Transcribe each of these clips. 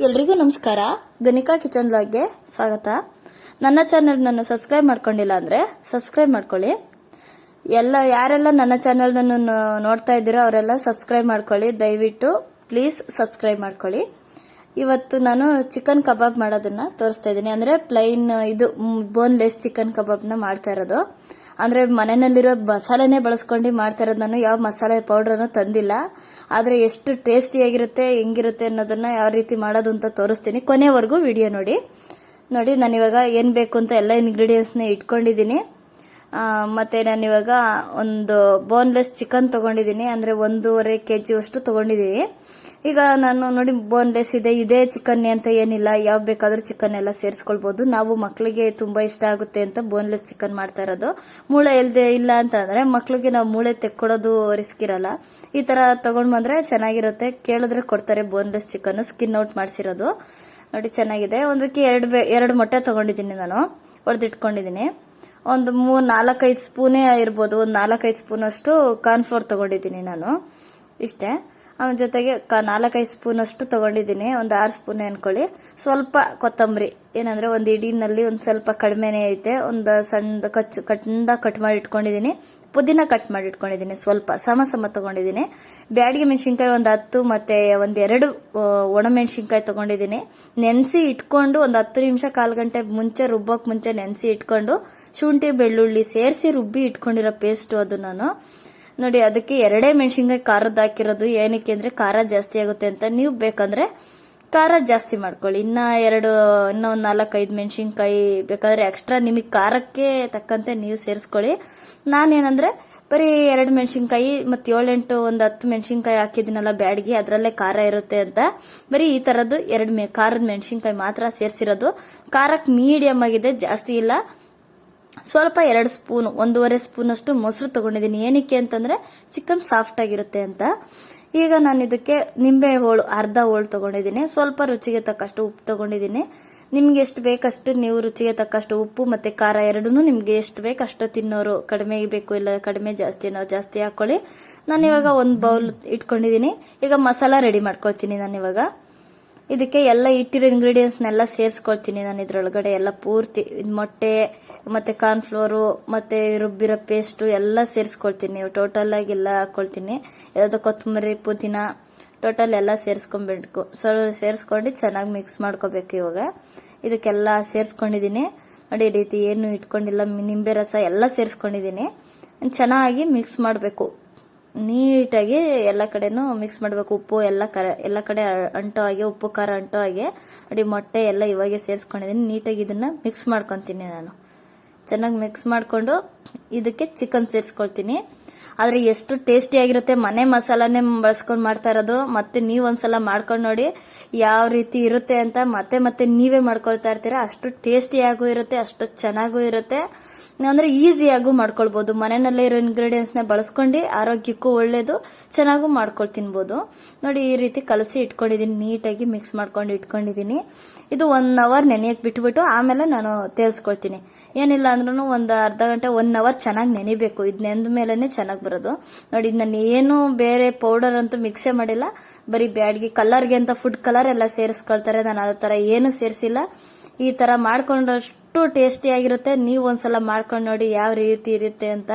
ಎಲ್ರಿಗೂ ನಮಸ್ಕಾರ. ಗಣಿಕಾ ಕಿಚನ್ ಬ್ಲಾಗ್ಗೆ ಸ್ವಾಗತ. ನನ್ನ ಚಾನೆಲ್ನನ್ನು ಸಬ್ಸ್ಕ್ರೈಬ್ ಮಾಡ್ಕೊಂಡಿಲ್ಲ ಅಂದರೆ ಸಬ್ಸ್ಕ್ರೈಬ್ ಮಾಡ್ಕೊಳ್ಳಿ. ಯಾರೆಲ್ಲ ನನ್ನ ಚಾನೆಲ್ನನ್ನು ನೋಡ್ತಾ ಇದ್ದೀರೋ ಅವರೆಲ್ಲ ಸಬ್ಸ್ಕ್ರೈಬ್ ಮಾಡ್ಕೊಳ್ಳಿ. ದಯವಿಟ್ಟು ಪ್ಲೀಸ್ ಸಬ್ಸ್ಕ್ರೈಬ್ ಮಾಡ್ಕೊಳ್ಳಿ. ಇವತ್ತು ನಾನು ಚಿಕನ್ ಕಬಾಬ್ ಮಾಡೋದನ್ನ ತೋರಿಸ್ತಾ ಇದ್ದೀನಿ. ಅಂದರೆ ಪ್ಲೈನ್ ಇದು ಬೋನ್ಲೆಸ್ ಚಿಕನ್ ಕಬಾಬ್ನ ಮಾಡ್ತಾ ಇರೋದು. ಅಂದರೆ ಮನೆಯಲ್ಲಿರೋ ಮಸಾಲೆನೇ ಬಳಸ್ಕೊಂಡು ಮಾಡ್ತಾ ಇರೋದು. ನಾನು ಯಾವ ಮಸಾಲೆ ಪೌಡ್ರನ್ನು ತಂದಿಲ್ಲ. ಆದರೆ ಎಷ್ಟು ಟೇಸ್ಟಿಯಾಗಿರುತ್ತೆ, ಹೆಂಗಿರುತ್ತೆ ಅನ್ನೋದನ್ನ ಯಾವ ರೀತಿ ಮಾಡೋದು ಅಂತ ತೋರಿಸ್ತೀನಿ. ಕೊನೆವರೆಗೂ ವಿಡಿಯೋ ನೋಡಿ. ನಾನಿವಾಗ ಏನು ಬೇಕು ಅಂತ ಎಲ್ಲ ಇಂಗ್ರೀಡಿಯೆಂಟ್ಸ್ನ ಇಟ್ಕೊಂಡಿದ್ದೀನಿ. ಮತ್ತು ನಾನಿವಾಗ ಒಂದು ಬೋನ್ಲೆಸ್ ಚಿಕನ್ ತೊಗೊಂಡಿದ್ದೀನಿ. ಅಂದರೆ 1.5 kg ಅಷ್ಟು ತೊಗೊಂಡಿದ್ದೀನಿ. ಈಗ ನಾನು ನೋಡಿ ಬೋನ್ಲೆಸ್ ಇದೆ, ಇದೇ ಚಿಕನ್ ಅಂತ ಏನಿಲ್ಲ, ಯಾವ ಬೇಕಾದ್ರೂ ಚಿಕನ್ ಎಲ್ಲ ಸೇರಿಸ್ಕೊಳ್ಬಹುದು. ನಾವು ಮಕ್ಕಳಿಗೆ ತುಂಬಾ ಇಷ್ಟ ಆಗುತ್ತೆ ಅಂತ ಬೋನ್ಲೆಸ್ ಚಿಕನ್ ಮಾಡ್ತಾ ಇರೋದು. ಮೂಳೆ ಇಲ್ಲ ಅಂತಂದ್ರೆ ಮಕ್ಕಳಿಗೆ ನಾವು ಮೂಳೆ ತೆಕ್ಕೊಡೋದು ರಿಸ್ಕ್ ಇರಲ್ಲ. ಈ ತರ ತಗೊಂಡ್ ಬಂದ್ರೆ ಚೆನ್ನಾಗಿರುತ್ತೆ. ಕೇಳಿದ್ರೆ ಕೊಡ್ತಾರೆ ಬೋನ್ಲೆಸ್ ಚಿಕನ್, ಸ್ಕಿನ್ ಔಟ್ ಮಾಡಿಸಿರೋದು. ನೋಡಿ ಚೆನ್ನಾಗಿದೆ. ಒಂದಕ್ಕೆ ಎರಡು ಮೊಟ್ಟೆ ತಗೊಂಡಿದ್ದೀನಿ, ನಾನು ಹೊಡೆದಿಟ್ಕೊಂಡಿದ್ದೀನಿ. ಒಂದು 4-5 ಸ್ಪೂನೇ ಇರ್ಬೋದು. ಒಂದು 4-5 ಸ್ಪೂನ್ ಅಷ್ಟು ಕಾರ್ನ್ಫ್ಲೋರ್ ತಗೊಂಡಿದ್ದೀನಿ ನಾನು. ಇಷ್ಟೇ. ಅವನ ಜೊತೆಗೆ 4-5 ಸ್ಪೂನ್ ಅಷ್ಟು ತಗೊಂಡಿದ್ದೀನಿ. ಒಂದು 6 ಸ್ಪೂನ್ ಅನ್ಕೊಳ್ಳಿ. ಸ್ವಲ್ಪ ಕೊತ್ತಂಬರಿ, ಏನಂದ್ರೆ ಒಂದು ಇಡೀನಲ್ಲಿ ಒಂದು ಸ್ವಲ್ಪ ಕಡಿಮೆನೇ ಐತೆ. ಒಂದು ಸಣ್ಣ ಕಟ್ ಮಾಡಿ ಇಟ್ಕೊಂಡಿದ್ದೀನಿ. ಪುದೀನ ಕಟ್ ಮಾಡಿ ಇಟ್ಕೊಂಡಿದ್ದೀನಿ. ಸ್ವಲ್ಪ ಸಮ ತಗೊಂಡಿದ್ದೀನಿ. ಬ್ಯಾಡಿಗೆ ಮೆಣಸಿನ್ಕಾಯಿ ಒಂದು 10 ಮತ್ತೆ ಒಂದೆರಡು ಒಣಮೆಣಸಿನ್ಕಾಯಿ ತಗೊಂಡಿದ್ದೀನಿ. ನೆನೆಸಿ ಇಟ್ಕೊಂಡು ಒಂದು 10 ನಿಮಿಷ 1/4 ಗಂಟೆ ಮುಂಚೆ, ರುಬ್ಬೋಕ್ ಮುಂಚೆ ನೆನೆಸಿ ಇಟ್ಕೊಂಡು ಶುಂಠಿ ಬೆಳ್ಳುಳ್ಳಿ ಸೇರಿಸಿ ರುಬ್ಬಿ ಇಟ್ಕೊಂಡಿರೋ ಪೇಸ್ಟ್ ಅದು ನಾನು. ನೋಡಿ ಅದಕ್ಕೆ 2 ಮೆಣಸಿನ್ಕಾಯಿ ಖಾರದ್ದು ಹಾಕಿರೋದು. ಏನಕ್ಕೆ ಅಂದ್ರೆ ಖಾರ ಜಾಸ್ತಿ ಆಗುತ್ತೆ ಅಂತ. ನೀವು ಬೇಕಂದ್ರೆ ಖಾರ ಜಾಸ್ತಿ ಮಾಡ್ಕೊಳ್ಳಿ. ಇನ್ನೂ ಒಂದು 4-5 ಮೆಣಸಿನ್ಕಾಯಿ ಬೇಕಾದ್ರೆ ಎಕ್ಸ್ಟ್ರಾ ನಿಮಗೆ ಖಾರಕ್ಕೆ ತಕ್ಕಂತೆ ನೀವು ಸೇರಿಸ್ಕೊಳ್ಳಿ. ನಾನೇನಂದ್ರೆ ಬರೀ 2 ಮೆಣಸಿನ್ಕಾಯಿ ಮತ್ತೆ 7-8 ಒಂದು 10 ಮೆಣಸಿನ್ಕಾಯಿ ಹಾಕಿದಿನಲ್ಲ ಬ್ಯಾಡ್ಗೆ, ಅದರಲ್ಲೇ ಖಾರ ಇರುತ್ತೆ ಅಂತ ಬರೀ ಈ ತರದ್ದು 2 ಖಾರದ ಮೆಣಸಿನ್ಕಾಯಿ ಮಾತ್ರ ಸೇರಿಸಿರೋದು. ಖಾರಕ್ಕೆ ಮೀಡಿಯಂ ಆಗಿದೆ, ಜಾಸ್ತಿ ಇಲ್ಲ. ಸ್ವಲ್ಪ 2 ಸ್ಪೂನ್ 1.5 ಸ್ಪೂನ್ ಅಷ್ಟು ಮೊಸರು ತಗೊಂಡಿದ್ದೀನಿ. ಏನಕ್ಕೆ ಅಂತಂದ್ರೆ ಚಿಕನ್ ಸಾಫ್ಟ್ ಆಗಿರುತ್ತೆ ಅಂತ. ಈಗ ನಾನು ಇದಕ್ಕೆ ನಿಂಬೆ ಹೋಳು ಅರ್ಧ ಹೋಳು ತಗೊಂಡಿದ್ದೀನಿ. ಸ್ವಲ್ಪ ರುಚಿಗೆ ತಕ್ಕಷ್ಟು ಉಪ್ಪು ತಗೊಂಡಿದ್ದೀನಿ. ನಿಮ್ಗೆ ಎಷ್ಟು ಬೇಕಷ್ಟು ನೀವು ರುಚಿಗೆ ತಕ್ಕಷ್ಟು ಉಪ್ಪು ಮತ್ತೆ ಖಾರ ಎರಡನ್ನೂ ನಿಮ್ಗೆ ಎಷ್ಟು ಬೇಕಷ್ಟು ತಿನ್ನೋರು, ಕಡಿಮೆ ಬೇಕು ಇಲ್ಲ ಕಡಿಮೆ ಜಾಸ್ತಿ ಹಾಕೊಳ್ಳಿ. ನಾನು ಇವಾಗ ಒಂದು ಬೌಲ್ ಇಟ್ಕೊಂಡಿದ್ದೀನಿ. ಈಗ ಮಸಾಲ ರೆಡಿ ಮಾಡ್ಕೊಳ್ತೀನಿ. ನಾನಿವಾಗ ಇದಕ್ಕೆ ಎಲ್ಲ ಇಟ್ಟಿರೋ ಇಂಗ್ರೀಡಿಯೆಂಟ್ಸ್ನೆಲ್ಲ ಸೇರಿಸ್ಕೊಳ್ತೀನಿ. ನಾನು ಇದ್ರೊಳಗಡೆ ಎಲ್ಲ ಪೂರ್ತಿ ಮೊಟ್ಟೆ ಮತ್ತೆ ಕಾರ್ನ್ಫ್ಲೋರು ಮತ್ತೆ ರುಬ್ಬಿರೋ ಪೇಸ್ಟು ಎಲ್ಲ ಸೇರಿಸ್ಕೊಳ್ತೀನಿ. ಟೋಟಲ್ ಆಗಿ ಎಲ್ಲ ಹಾಕೊಳ್ತೀನಿ. ಯಾವ್ದು ಕೊತ್ತಂಬರಿ ಪುದೀನ ಟೋಟಲ್ ಎಲ್ಲ ಸೇರಿಸ್ಕೊಂಡ್ಬಿಡ್ಬೇಕು. ಸೇರಿಸ್ಕೊಂಡು ಚೆನ್ನಾಗಿ ಮಿಕ್ಸ್ ಮಾಡ್ಕೋಬೇಕು. ಇವಾಗ ಇದಕ್ಕೆಲ್ಲ ಸೇರಿಸ್ಕೊಂಡಿದ್ದೀನಿ. ನೋಡಿ ಈ ರೀತಿ ಏನು ಇಟ್ಕೊಂಡಿಲ್ಲ, ನಿಂಬೆ ರಸ ಎಲ್ಲ ಸೇರಿಸ್ಕೊಂಡಿದ್ದೀನಿ. ಚೆನ್ನಾಗಿ ಮಿಕ್ಸ್ ಮಾಡಬೇಕು. ನೀಟಾಗಿ ಎಲ್ಲ ಕಡೆನೂ ಮಿಕ್ಸ್ ಮಾಡಬೇಕು. ಉಪ್ಪು ಎಲ್ಲ ಕಡೆ ಅಂಟೋ ಹಾಗೆ, ಉಪ್ಪು ಖಾರ ಅಂಟೋ ಹಾಗೆ. ನೋಡಿ ಮೊಟ್ಟೆ ಎಲ್ಲ ಇವಾಗೆ ಸೇರಿಸ್ಕೊಂಡಿದ್ದೀನಿ. ನೀಟಾಗಿ ಇದನ್ನ ಮಿಕ್ಸ್ ಮಾಡ್ಕೊತೀನಿ. ನಾನು ಚೆನ್ನಾಗಿ ಮಿಕ್ಸ್ ಮಾಡಿಕೊಂಡು ಇದಕ್ಕೆ ಚಿಕನ್ ಸೇರಿಸ್ಕೊಳ್ತೀನಿ. ಆದರೆ ಎಷ್ಟು ಟೇಸ್ಟಿ ಆಗಿರುತ್ತೆ. ಮನೆ ಮಸಾಲಾನೇ ಬಳಸ್ಕೊಂಡು ಮಾಡ್ತಾ ಇರೋದು. ಮತ್ತೆ ನೀವು ಒಂದ್ಸಲ ಮಾಡ್ಕೊಂಡು ನೋಡಿ ಯಾವ ರೀತಿ ಇರುತ್ತೆ ಅಂತ. ಮತ್ತೆ ನೀವೇ ಮಾಡ್ಕೊಳ್ತಾ ಇರ್ತೀರಾ. ಅಷ್ಟು ಟೇಸ್ಟಿಯಾಗೂ ಇರುತ್ತೆ, ಅಷ್ಟು ಚೆನ್ನಾಗೂ ಇರುತ್ತೆ. ಅಂದ್ರೆ ಈಸಿಯಾಗೂ ಮಾಡ್ಕೊಳ್ಬಹುದು. ಮನೆಯಲ್ಲೇ ಇರೋ ಇಂಗ್ರೀಡಿಯೆಂಟ್ಸ್ನ ಬಳಸ್ಕೊಂಡು ಆರೋಗ್ಯಕ್ಕೂ ಒಳ್ಳೇದು, ಚೆನ್ನಾಗೂ ಮಾಡ್ಕೊಂಡು ತಿನ್ಬೋದು. ನೋಡಿ ಈ ರೀತಿ ಕಲಸಿ ಇಟ್ಕೊಂಡಿದ್ದೀನಿ. ನೀಟಾಗಿ ಮಿಕ್ಸ್ ಮಾಡ್ಕೊಂಡು ಇಟ್ಕೊಂಡಿದ್ದೀನಿ. ಇದು 1 ಅವರ್ ನೆನೆಯಕ್ಕೆ ಬಿಟ್ಬಿಟ್ಟು ಆಮೇಲೆ ನಾನು ತೇಲ್ಸ್ಕೊಳ್ತೀನಿ. ಏನಿಲ್ಲ ಅಂದ್ರೂ ಒಂದು ಅರ್ಧ ಗಂಟೆ 1 ಅವರ್ ಚೆನ್ನಾಗಿ ನೆನಿಬೇಕು. ಇದು ನೆಂದ ಮೇಲೆನೆ ಚೆನ್ನಾಗಿ ಬರೋದು. ನೋಡಿ ನಾನು ಏನು ಬೇರೆ ಪೌಡರ್ ಅಂತೂ ಮಿಕ್ಸೇ ಮಾಡಿಲ್ಲ. ಬರೀ ಬ್ಯಾಡ್ಗೆ ಕಲರ್ಗೆ ಅಂತ ಫುಡ್ ಕಲರ್ ಎಲ್ಲ ಸೇರಿಸ್ಕೊಳ್ತಾರೆ. ನಾನು ಅದೇ ತರ ಏನು ಸೇರಿಸಿಲ್ಲ. ಈ ತರ ಮಾಡ್ಕೊಂಡಷ್ಟು ಟೇಸ್ಟಿ ಆಗಿರುತ್ತೆ. ನೀವು ಒಂದ್ಸಲ ಮಾಡ್ಕೊಂಡು ನೋಡಿ ಯಾವ ರೀತಿ ಇರುತ್ತೆ ಅಂತ.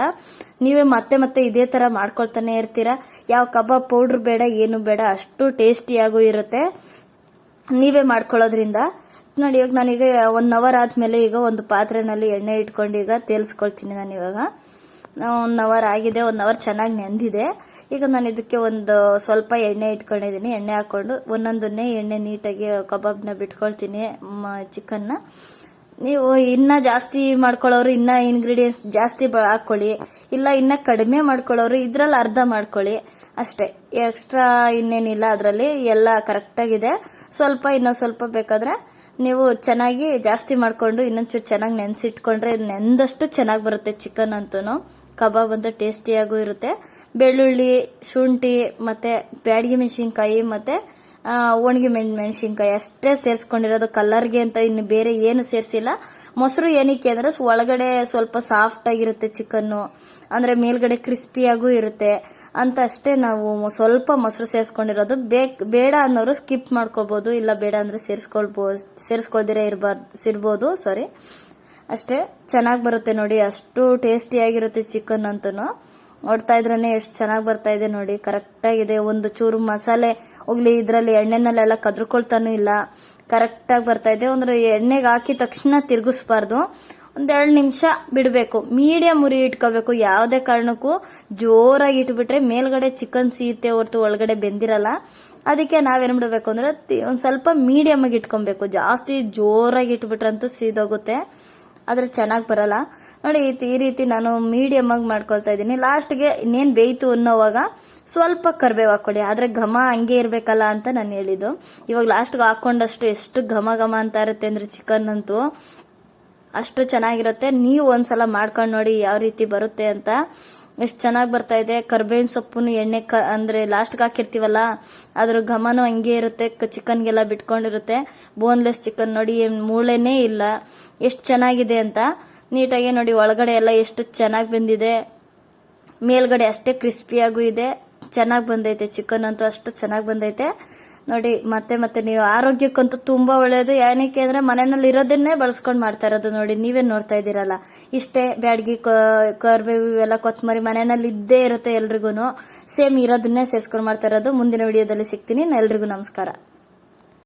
ನೀವೇ ಮತ್ತೆ ಇದೇ ತರ ಮಾಡ್ಕೊಳ್ತಾನೆ ಇರ್ತೀರಾ. ಯಾವ ಕಬಾಬ್ ಪೌಡರ್ ಬೇಡ, ಏನು ಬೇಡ, ಅಷ್ಟು ಟೇಸ್ಟಿಯಾಗೂ ಇರುತ್ತೆ ನೀವೇ ಮಾಡ್ಕೊಳ್ಳೋದ್ರಿಂದ. ನೋಡಿ ಇವಾಗ ನಾನೀಗ 1 ಅವರ್ ಆದ್ಮೇಲೆ ಈಗ ಒಂದು ಪಾತ್ರೆನಲ್ಲಿ ಎಣ್ಣೆ ಇಟ್ಕೊಂಡು ಈಗ ತೇಲ್ಸ್ಕೊಳ್ತೀನಿ. ನಾನು ಇವಾಗ 1 ಅವರ್ ಆಗಿದೆ. 1 ಅವರ್ ಚೆನ್ನಾಗಿ ನೆಂದಿದೆ. ಈಗ ನಾನು ಇದಕ್ಕೆ ಒಂದು ಸ್ವಲ್ಪ ಎಣ್ಣೆ ಇಟ್ಕೊಂಡಿದ್ದೀನಿ. ಎಣ್ಣೆ ಹಾಕೊಂಡು ಒಂದೊಂದನ್ನೇ ಎಣ್ಣೆ ನೀಟಾಗಿ ಕಬಾಬ್ನ ಬಿಟ್ಕೊಳ್ತೀನಿ. ಚಿಕನ್ನ ನೀವು ಇನ್ನ ಜಾಸ್ತಿ ಮಾಡ್ಕೊಳ್ಳೋರು ಇನ್ನ ಇಂಗ್ರೀಡಿಯೆಂಟ್ಸ್ ಜಾಸ್ತಿ ಹಾಕೊಳ್ಳಿ, ಇಲ್ಲ ಇನ್ನ ಕಡಿಮೆ ಮಾಡ್ಕೊಳ್ಳೋರು ಇದ್ರಲ್ಲಿ ಅರ್ಧ ಮಾಡ್ಕೊಳ್ಳಿ ಅಷ್ಟೇ. ಎಕ್ಸ್ಟ್ರಾ ಇನ್ನೇನಿಲ್ಲ, ಅದರಲ್ಲಿ ಎಲ್ಲ ಕರೆಕ್ಟ್ ಆಗಿದೆ. ಇನ್ನೊಂದು ಸ್ವಲ್ಪ ಬೇಕಾದ್ರೆ ನೀವು ಚೆನ್ನಾಗಿ ಜಾಸ್ತಿ ಮಾಡ್ಕೊಂಡು ಇನ್ನೊಂಚೂರು ಚೆನ್ನಾಗಿ ನೆನೆಸಿಟ್ಕೊಂಡ್ರೆ ನೆಂದಷ್ಟು ಚೆನ್ನಾಗಿ ಬರುತ್ತೆ ಚಿಕನ್ ಅಂತೂ. ಕಬಾಬ್ ಅಂತ ಟೇಸ್ಟಿಯಾಗೂ ಇರುತ್ತೆ. ಬೆಳ್ಳುಳ್ಳಿ, ಶುಂಠಿ ಮತ್ತೆ ಬ್ಯಾಡಗಿ ಮೆಣಸಿನ್ಕಾಯಿ ಮತ್ತೆ ಒಣಗಿ ಮೆಣಸಿನ್ಕಾಯಿ ಅಷ್ಟೇ ಸೇರಿಸ್ಕೊಂಡಿರೋದು. ಕಲರ್ಗೆ ಅಂತ ಇನ್ನು ಬೇರೆ ಏನು ಸೇರಿಸಿಲ್ಲ. ಮೊಸರು ಏನಕ್ಕೆ ಅಂದ್ರೆ ಒಳಗಡೆ ಸ್ವಲ್ಪ ಸಾಫ್ಟ್ ಆಗಿರುತ್ತೆ ಚಿಕನ್ನು, ಅಂದ್ರೆ ಮೇಲ್ಗಡೆ ಕ್ರಿಸ್ಪಿಯಾಗೂ ಇರುತ್ತೆ ಅಂತ ಅಷ್ಟೇ ನಾವು ಸ್ವಲ್ಪ ಮೊಸರು ಸೇರಿಸ್ಕೊಂಡಿರೋದು. ಬೇಡ ಅನ್ನೋರು ಸ್ಕಿಪ್ ಮಾಡ್ಕೋಬಹುದು, ಇಲ್ಲ ಬೇಡ ಅಂದ್ರೆ ಸೇರಿಸ್ಕೊಳ್ದಿರ ಇರ್ಬೋದು ಸಾರಿ. ಅಷ್ಟೇ ಚೆನ್ನಾಗಿ ಬರುತ್ತೆ ನೋಡಿ, ಅಷ್ಟು ಟೇಸ್ಟಿಯಾಗಿರುತ್ತೆ ಚಿಕನ್ ಅಂತೂ. ನೋಡ್ತಾ ಇದ್ರೇ ಎಷ್ಟು ಚೆನ್ನಾಗಿ ಬರ್ತಾ ಇದೆ ನೋಡಿ, ಕರೆಕ್ಟಾಗಿದೆ. ಒಂದು ಚೂರು ಮಸಾಲೆ ಹೋಗ್ಲಿ ಇದರಲ್ಲಿ ಎಣ್ಣೆನಲ್ಲೆಲ್ಲ ಕದ್ರಕೊಳ್ತಾನೂ ಇಲ್ಲ, ಕರೆಕ್ಟಾಗಿ ಬರ್ತಾ ಇದೆ. ಅಂದ್ರೆ ಎಣ್ಣೆಗೆ ಹಾಕಿದ ತಕ್ಷಣ ತಿರುಗಿಸ್ಬಾರ್ದು, ಒಂದೆರಡು ನಿಮಿಷ ಬಿಡಬೇಕು, ಮೀಡಿಯಂ ಉರಿ ಇಟ್ಕೋಬೇಕು. ಯಾವುದೇ ಕಾರಣಕ್ಕೂ ಜೋರಾಗಿ ಇಟ್ಬಿಟ್ರೆ ಮೇಲ್ಗಡೆ ಚಿಕನ್ ಸೀತೆ ಹೊರತು ಒಳಗಡೆ ಬೆಂದಿರಲ್ಲ. ಅದಕ್ಕೆ ನಾವೇನ್ ಬಿಡಬೇಕು ಅಂದ್ರೆ ಒಂದ್ ಸ್ವಲ್ಪ ಮೀಡಿಯಂ ಆಗಿ ಇಟ್ಕೊಬೇಕು. ಜಾಸ್ತಿ ಜೋರಾಗಿ ಇಟ್ಬಿಟ್ರಂತೂ ಸೀದೋಗುತ್ತೆ, ಆದ್ರೆ ಚೆನ್ನಾಗಿ ಬರಲ್ಲ ನೋಡಿ. ಈ ರೀತಿ ನಾನು ಮೀಡಿಯಂ ಆಗಿ ಮಾಡ್ಕೊಳ್ತಾ ಇದ್ದೀನಿ. ಲಾಸ್ಟ್ಗೆ ಇನ್ನೇನ್ ಬೇಯ್ತು ಅನ್ನೋವಾಗ ಸ್ವಲ್ಪ ಕರ್ಬೇವು ಹಾಕೊಳ್ಳಿ, ಆದ್ರೆ ಘಮ ಹಂಗೆ ಇರ್ಬೇಕಲ್ಲ ಅಂತ ನಾನು ಹೇಳಿದ್ದು. ಇವಾಗ ಲಾಸ್ಟ್ಗೆ ಹಾಕೊಂಡಷ್ಟು ಎಷ್ಟು ಘಮ ಘಮ ಅಂತ ಇರುತ್ತೆ ಅಂದ್ರೆ ಚಿಕನ್ ಅಂತೂ ಅಷ್ಟು ಚೆನ್ನಾಗಿರುತ್ತೆ. ನೀವು ಒಂದ್ಸಲ ಮಾಡ್ಕೊಂಡು ನೋಡಿ ಯಾವ ರೀತಿ ಬರುತ್ತೆ ಅಂತ. ಎಷ್ಟು ಚೆನ್ನಾಗಿ ಬರ್ತಾ ಇದೆ. ಕರ್ಬೇವಿನ ಸೊಪ್ಪುನು ಎಣ್ಣೆ ಅಂದ್ರೆ ಲಾಸ್ಟ್ಗೆ ಹಾಕಿರ್ತೀವಲ್ಲ ಅದ್ರ ಘಮನೂ ಹಂಗೆ ಇರುತ್ತೆ, ಚಿಕನ್ಗೆಲ್ಲ ಬಿಟ್ಕೊಂಡಿರುತ್ತೆ. ಬೋನ್ಲೆಸ್ ಚಿಕನ್ ನೋಡಿ, ಮೂಳೆನೇ ಇಲ್ಲ, ಎಷ್ಟು ಚೆನ್ನಾಗಿದೆ ಅಂತ. ನೀಟಾಗಿ ನೋಡಿ ಒಳಗಡೆ ಎಲ್ಲ ಎಷ್ಟು ಚೆನ್ನಾಗಿ ಬಂದಿದೆ, ಮೇಲ್ಗಡೆ ಅಷ್ಟೇ ಕ್ರಿಸ್ಪಿಯಾಗೂ ಇದೆ. ಚೆನ್ನಾಗಿ ಬಂದೈತೆ ಚಿಕನ್ ಅಂತೂ, ಅಷ್ಟು ಚೆನ್ನಾಗಿ ಬಂದೈತೆ ನೋಡಿ. ಮತ್ತೆ ನೀವು ಆರೋಗ್ಯಕ್ಕಂತೂ ತುಂಬಾ ಒಳ್ಳೆಯದು. ಏನಕ್ಕೆ ಅಂದ್ರೆ ಮನೆಯಲ್ಲಿ ಇರೋದನ್ನೇ ಬಳಸ್ಕೊಂಡು ಮಾಡ್ತಾ ಇರೋದು ನೋಡಿ, ನೀವೇ ನೋಡ್ತಾ ಇದ್ದೀರಲ್ಲ. ಇಷ್ಟೇ ಬ್ಯಾಡ್ಗಿ ಕರ್ಬೇವು ಇವೆಲ್ಲ ಕೊತ್ತಂಬರಿ ಮನೆಯಲ್ಲಿ ಇದ್ದೇ ಇರುತ್ತೆ ಎಲ್ರಿಗೂ. ಸೇಮ್ ಇರೋದನ್ನೇ ಸೇರಿಸ್ಕೊಂಡು ಮಾಡ್ತಾ ಇರೋದು. ಮುಂದಿನ ವಿಡಿಯೋದಲ್ಲಿ ಸಿಗ್ತೀನಿ. ಎಲ್ರಿಗೂ ನಮಸ್ಕಾರ.